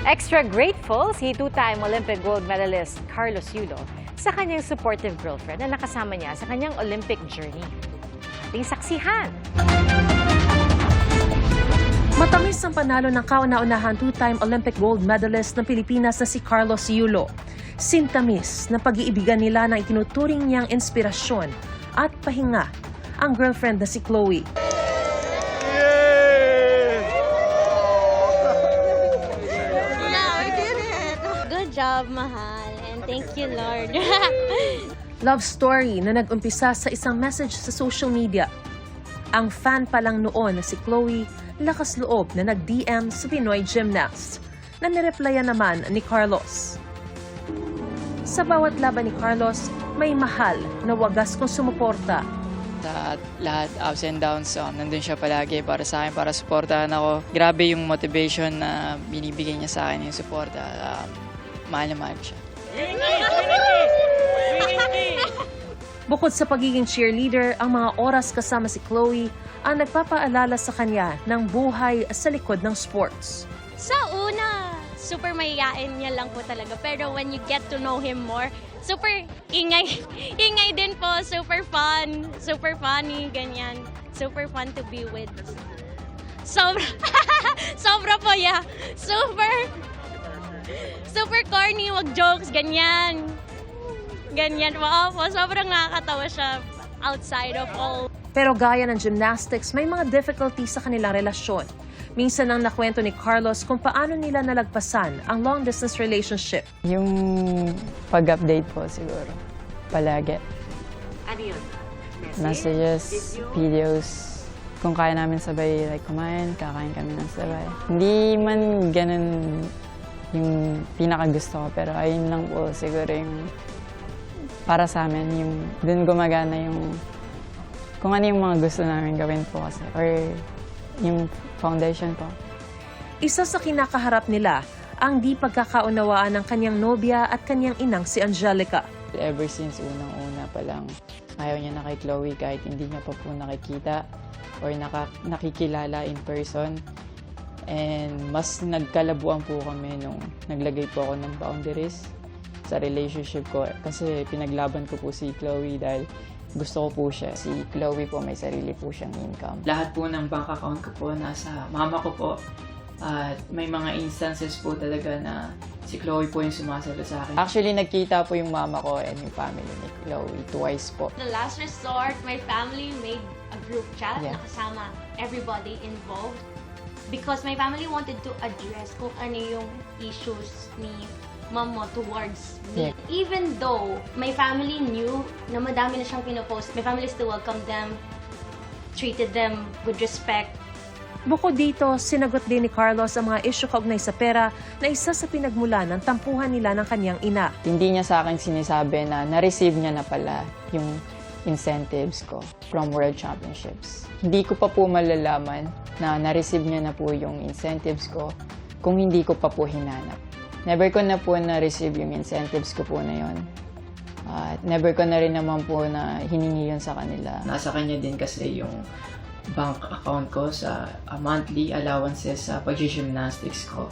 Extra grateful si two-time Olympic gold medalist Carlos Yulo sa kanyang supportive girlfriend na nakasama niya sa kanyang Olympic journey. Ating saksihan! Matamis ang panalo ng kauna-unahan two-time Olympic gold medalist ng Pilipinas na si Carlos Yulo. Sintamis na pag-iibigan nila ng itinuturing niyang inspirasyon at pahinga ang girlfriend na si Chloe. Good job, mahal. And thank you, Lord. Love story na nag-umpisa sa isang message sa social media. Ang fan pa lang noon na si Chloe, lakas loob na nag-DM sa Pinoy gymnast na nireplyan naman ni Carlos. Sa bawat laban ni Carlos, may mahal na wagas kong sumuporta. Sa lahat, ups and downs, nandun siya palagi para sa akin, para suportahan ako. Grabe yung motivation na binibigay niya sa akin, yung suporta. Mahal na mahal siya. Bukod sa pagiging cheerleader, ang mga oras kasama si Chloe ang nagpapaalala sa kanya ng buhay sa likod ng sports. Sa una, super mayayain niya lang po talaga. Pero when you get to know him more, super ingay. Ingay din po, super fun, super funny, ganyan. Super fun to be with. Sobra, sobra po, yeah. Super corny, wag jokes, ganyan. Ganyan po, sobrang nakakatawa siya outside of all. Pero gaya ng gymnastics, may mga difficulty sa kanilang relasyon. Minsan nang nakwento ni Carlos kung paano nila nalagpasan ang long-distance relationship. Yung pag-update po siguro, palagi. Ano yun? Messages, videos. Kung kaya namin sabay kumain, kakain kami ng sabay. Hindi man ganun yung pinakagusto ko, pero ayun lang po siguro yung para sa amin, yung dun gumagana yung kung ano yung mga gusto namin gawin po kasi, or yung foundation po. Isa sa kinakaharap nila ang di pagkakaunawaan ng kanyang nobya at kanyang inang si Angelica. Ever since unang-una pa lang, ayaw niya na kay Chloe kahit hindi niya pa po nakikita or nakikilala in person. And mas nagkalabuan po kami nung naglagay po ako ng boundaries sa relationship ko. Kasi pinaglaban ko po si Chloe dahil gusto ko po siya. Si Chloe po may sarili po siyang income. Lahat po ng bank account ko po nasa mama ko po. At may mga instances po talaga na si Chloe po yung sumasalo sa akin. Actually, nagkita po yung mama ko and yung family ni Chloe twice po. The last resort, my family made a group chat Yeah. na kasama everybody involved. Because my family wanted to address kung ano yung issues ni mama towards me. Yeah. Even though my family knew na madami na siyang pinopost, my family still welcomed them, treated them with respect. Bukod dito, sinagot din ni Carlos ang mga isyu kaugnay sa pera na isa sa pinagmulan ng tampuhan nila ng kanyang ina. Hindi niya sa akin sinasabi na na-receive niya na pala yung incentives ko from World Championships. Hindi ko pa po malalaman na na-receive niya na po yung incentives ko kung hindi ko pa po hinanap. Never ko na po na-receive yung incentives ko po na yun. At never ko na rin naman po na hiningi yun sa kanila. Nasa kanya din kasi yung bank account ko sa monthly allowances sa pag-gymnastics ko.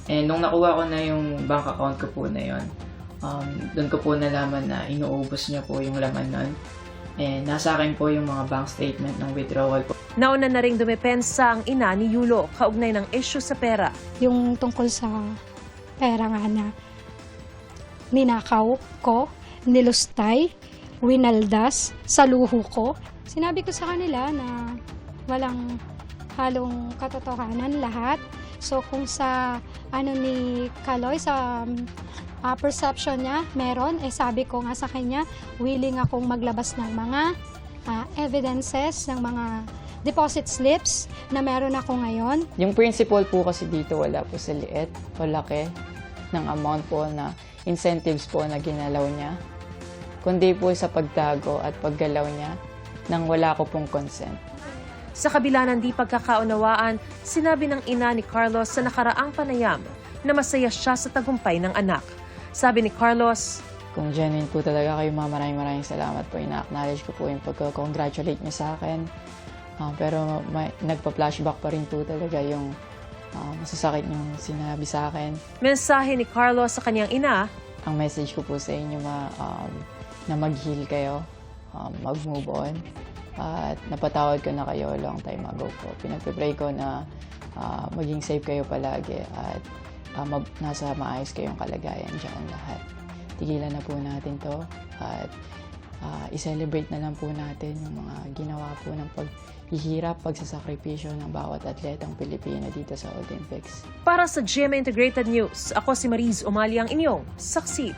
And nung nakuha ko na yung bank account ko po na yun, doon ko po nalaman na inuubos niya po yung laman nun. And nasa akin po yung mga bank statement ng withdrawal ko. Nauna na ring dumepensa ang ina ni Yulo kaugnay ng isyu sa pera. Yung tungkol sa pera nga na ninakaw ko, nilustay, winaldas sa luho ko. Sinabi ko sa kanila na walang halong katotohanan lahat. So kung sa ano ni Kaloy, sa perception niya, meron, sabi ko nga sa kanya, willing akong maglabas ng mga evidences, ng mga deposit slips na meron ako ngayon. Yung principal po kasi dito wala po sa liit o laki ng amount po na incentives po na ginalaw niya, kundi po sa pagtago at paggalaw niya nang wala ko pong consent. Sa kabila ng di pagkakaunawaan, sinabi ng ina ni Carlos sa nakaraang panayam na masaya siya sa tagumpay ng anak. Sabi ni Carlos, kung genuine po talaga kayo, maraming salamat po. Ina-acknowledge ko po yung pagka-congratulate niyo sa akin. Pero nagpa-flashback pa rin po talaga yung masasakit yung sinabi sa akin. Mensahe ni Carlos sa kanyang ina, Ang message ko po sa inyo na mag-heal kayo, mag-move on. At napatawad ko na kayo long time ago po. Pinagpipray ko na maging safe kayo palagi at nasa maayos kayong kalagayan dyan lahat. Tigilan na po natin to at i-celebrate na lang po natin yung mga ginawa po ng paghihirap, pagsasakripisyo ng bawat atletang Pilipino dito sa Olympics. para sa GMA Integrated News, ako si Mariz Umali ang inyong saksi.